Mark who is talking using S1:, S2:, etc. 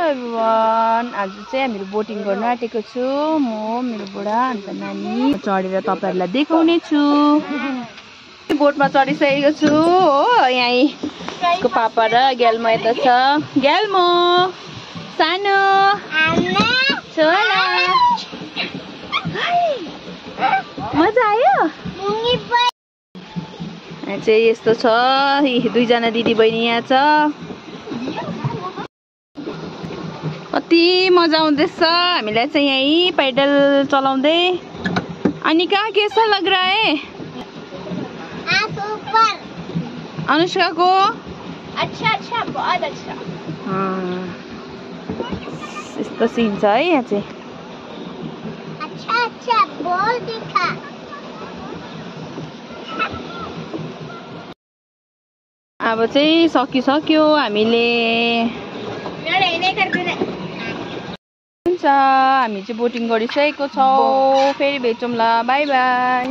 S1: Everyone, आज चाहिँ हामीहरू बोटिङ गर्न आँटेको छु। म मेरो बुढा अन्त नानी चढेर तपाईहरुलाई देखाउने छु। बोटमा चढिसकेको छु हो। यहाँ यसको पापा र ग्याल्मो यता छ। ग्याल्मो सानो छोरा मजा आयो। यहाँ चाहिँ यस्तो छ, दुईजना दिदी बहिनी यहाँ छ। कति मजा आउँदैछ हामीलाई चाहिँ यही पैडल चलाउँदै। अनिका कैसा लग रहा है? सुपर। अनुष्का को अच्छा अच्छा, बहुत अच्छा। यस्तो सिन छ है यहाँ चाहिँ। अच्छा अच्छा बोल दिखा। अब चाहिँ सकिसक्यो हामीले। हुन्छ, हामी चाहिँ बोटिङ गरिसकेको छौँ। फेरि भेटौँला, बाई बाई।